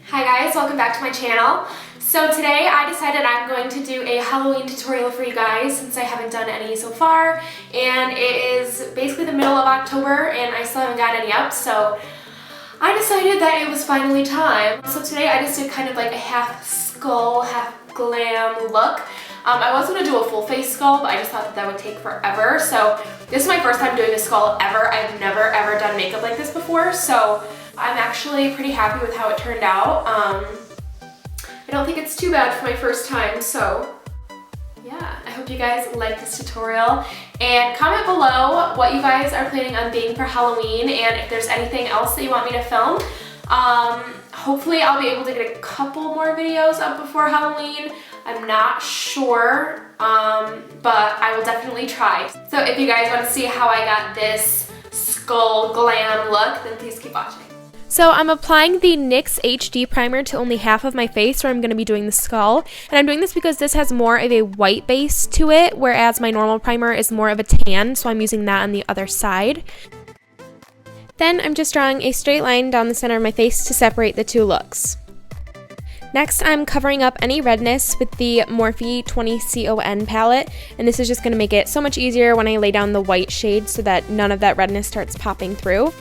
Hi guys, welcome back to my channel. So today I decided I'm going to do a Halloween tutorial for you guys since I haven't done any so far, and it is basically the middle of October and I still haven't got any up, so I decided that it was finally time. So today I just did kind of like a half skull, half glam look. I was going to do a full face skull, but I just thought that would take forever. So this is my first time doing a skull ever. I've never ever done makeup like this before, so I'm actually pretty happy with how it turned out. I don't think it's too bad for my first time, so yeah, I hope you guys like this tutorial. And comment below what you guys are planning on being for Halloween and if there's anything else that you want me to film. Hopefully I'll be able to get a couple more videos up before Halloween. I'm not sure, but I will definitely try. So if you guys want to see how I got this skull glam look, then please keep watching. So I'm applying the NYX HD primer to only half of my face where I'm going to be doing the skull. And I'm doing this because this has more of a white base to it, whereas my normal primer is more of a tan, so I'm using that on the other side. Then I'm just drawing a straight line down the center of my face to separate the two looks. Next, I'm covering up any redness with the Morphe 20 CON palette, and this is just going to make it so much easier when I lay down the white shade so that none of that redness starts popping through.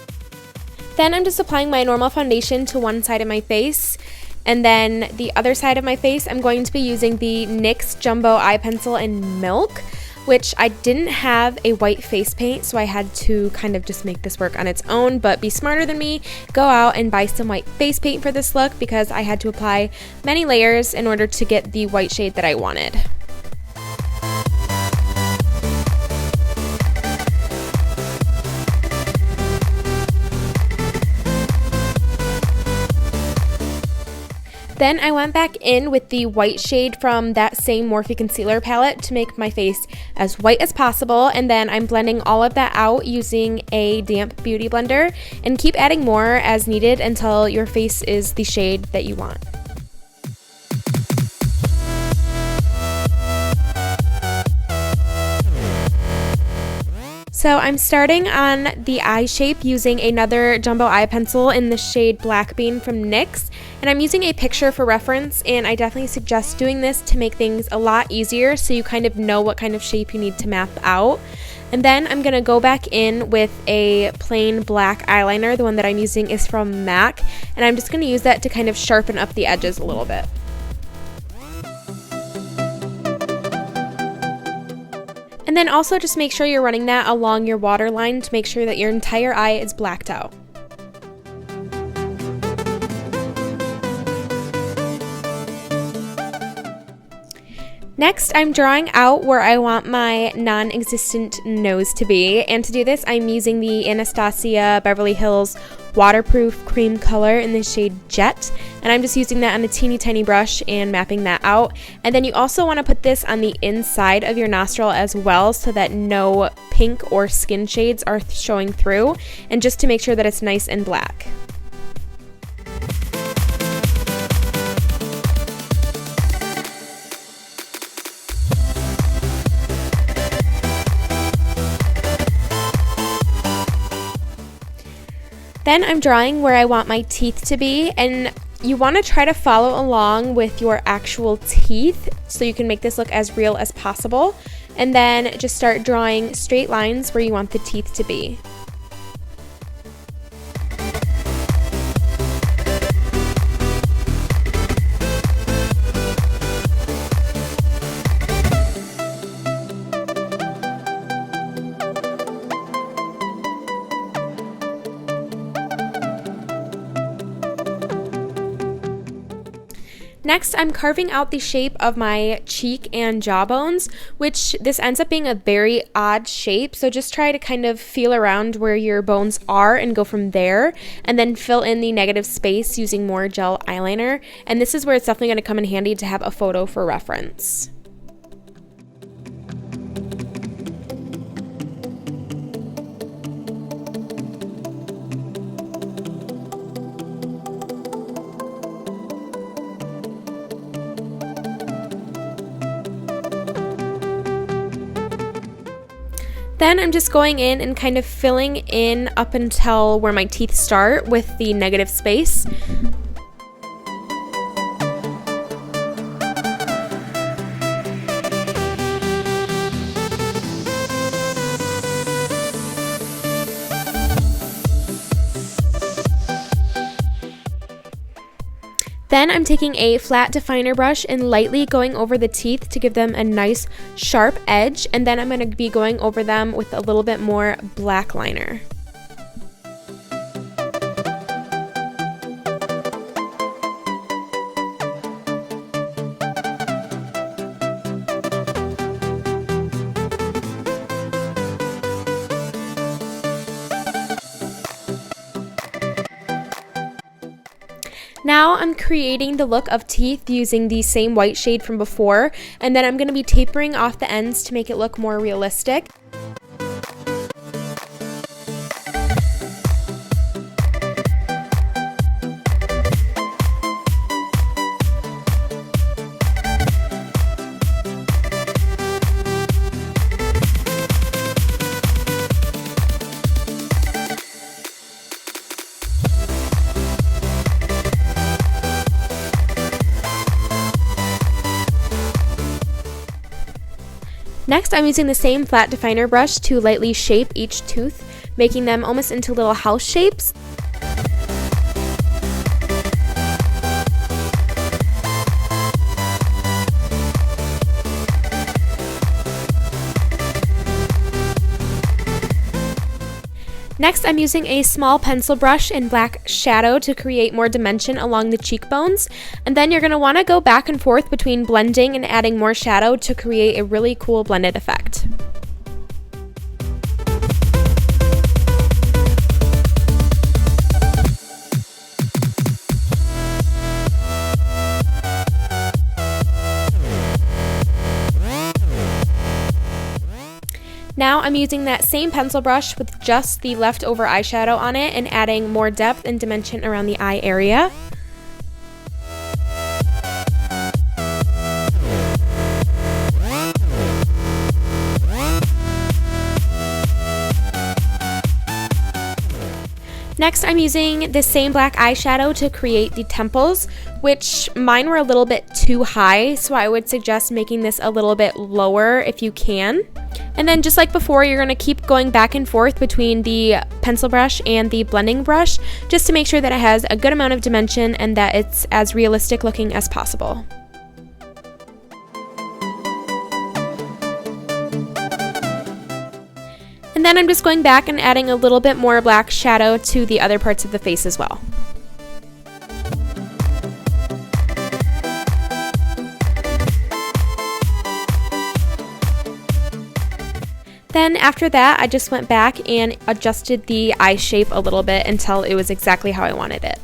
Then I'm just applying my normal foundation to one side of my face, and then the other side of my face I'm going to be using the NYX Jumbo Eye Pencil in Milk, which I didn't have a white face paint, so I had to kind of just make this work on its own, but be smarter than me, go out and buy some white face paint for this look because I had to apply many layers in order to get the white shade that I wanted. Then I went back in with the white shade from that same Morphe concealer palette to make my face as white as possible, and then I'm blending all of that out using a damp beauty blender, and keep adding more as needed until your face is the shade that you want. So I'm starting on the eye shape using another jumbo eye pencil in the shade Black Bean from NYX, and I'm using a picture for reference, and I definitely suggest doing this to make things a lot easier so you kind of know what kind of shape you need to map out. And then I'm going to go back in with a plain black eyeliner. The one that I'm using is from MAC, and I'm just going to use that to kind of sharpen up the edges a little bit. And then also just make sure you're running that along your waterline to make sure that your entire eye is blacked out. Next, I'm drawing out where I want my non-existent nose to be, and to do this, I'm using the Anastasia Beverly Hills Waterproof Cream Color in the shade Jet, and I'm just using that on a teeny tiny brush and mapping that out. And then you also want to put this on the inside of your nostril as well so that no pink or skin shades are showing through, and just to make sure that it's nice and black. Then I'm drawing where I want my teeth to be, and you want to try to follow along with your actual teeth so you can make this look as real as possible. And then just start drawing straight lines where you want the teeth to be. Next, I'm carving out the shape of my cheek and jawbones, which this ends up being a very odd shape, so just try to kind of feel around where your bones are and go from there, and then fill in the negative space using more gel eyeliner, and this is where it's definitely going to come in handy to have a photo for reference. Then I'm just going in and kind of filling in up until where my teeth start with the negative space. Then I'm taking a flat definer brush and lightly going over the teeth to give them a nice sharp edge, and then I'm going to be going over them with a little bit more black liner. Now I'm creating the look of teeth using the same white shade from before, and then I'm going to be tapering off the ends to make it look more realistic. Next, I'm using the same flat definer brush to lightly shape each tooth, making them almost into little house shapes. Next, I'm using a small pencil brush in black shadow to create more dimension along the cheekbones. And then you're going to want to go back and forth between blending and adding more shadow to create a really cool blended effect. Now I'm using that same pencil brush with just the leftover eyeshadow on it and adding more depth and dimension around the eye area. Next, I'm using the same black eyeshadow to create the temples, which mine were a little bit too high, so I would suggest making this a little bit lower if you can. And then just like before, you're going to keep going back and forth between the pencil brush and the blending brush just to make sure that it has a good amount of dimension and that it's as realistic looking as possible. And then I'm just going back and adding a little bit more black shadow to the other parts of the face as well. Then after that, I just went back and adjusted the eye shape a little bit until it was exactly how I wanted it.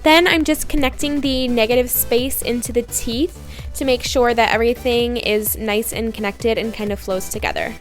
Then I'm just connecting the negative space into the teeth to make sure that everything is nice and connected and kind of flows together.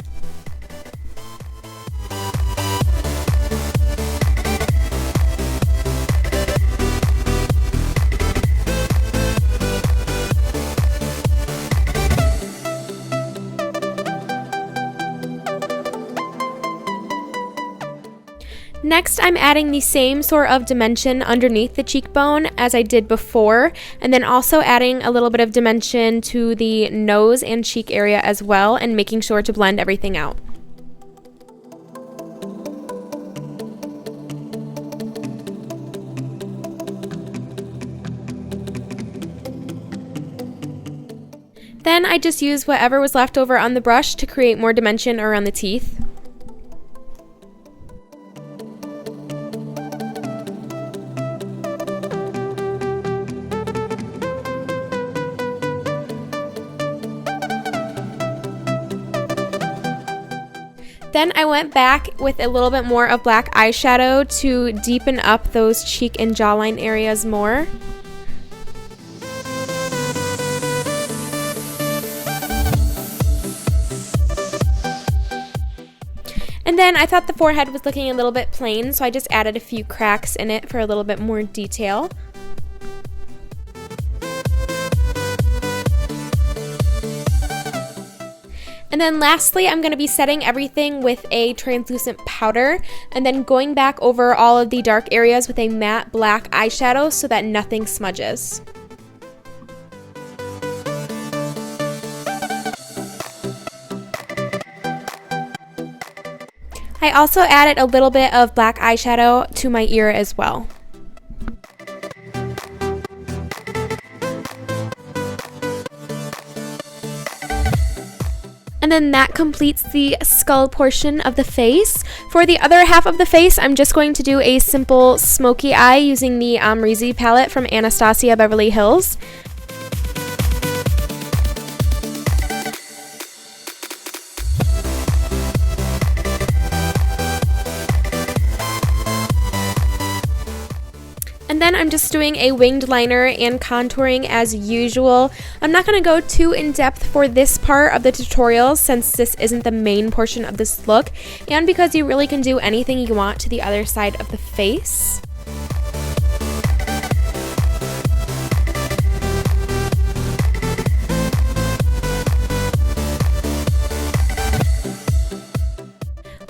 Next, I'm adding the same sort of dimension underneath the cheekbone as I did before, and then also adding a little bit of dimension to the nose and cheek area as well, and making sure to blend everything out. Then I just used whatever was left over on the brush to create more dimension around the teeth. Then I went back with a little bit more of black eyeshadow to deepen up those cheek and jawline areas more. And then I thought the forehead was looking a little bit plain, so I just added a few cracks in it for a little bit more detail. And then lastly, I'm going to be setting everything with a translucent powder and then going back over all of the dark areas with a matte black eyeshadow so that nothing smudges. I also added a little bit of black eyeshadow to my ear as well. And then that completes the skull portion of the face. For the other half of the face, I'm just going to do a simple smoky eye using the Amrezy palette from Anastasia Beverly Hills. And then I'm just doing a winged liner and contouring as usual. I'm not going to go too in depth for this part of the tutorial since this isn't the main portion of this look and because you really can do anything you want to the other side of the face.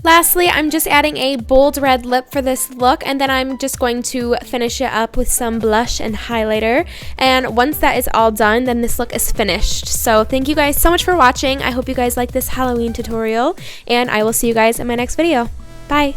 Lastly, I'm just adding a bold red lip for this look, and then I'm just going to finish it up with some blush and highlighter. And once that is all done, then this look is finished. So thank you guys so much for watching. I hope you guys like this Halloween tutorial, and I will see you guys in my next video. Bye!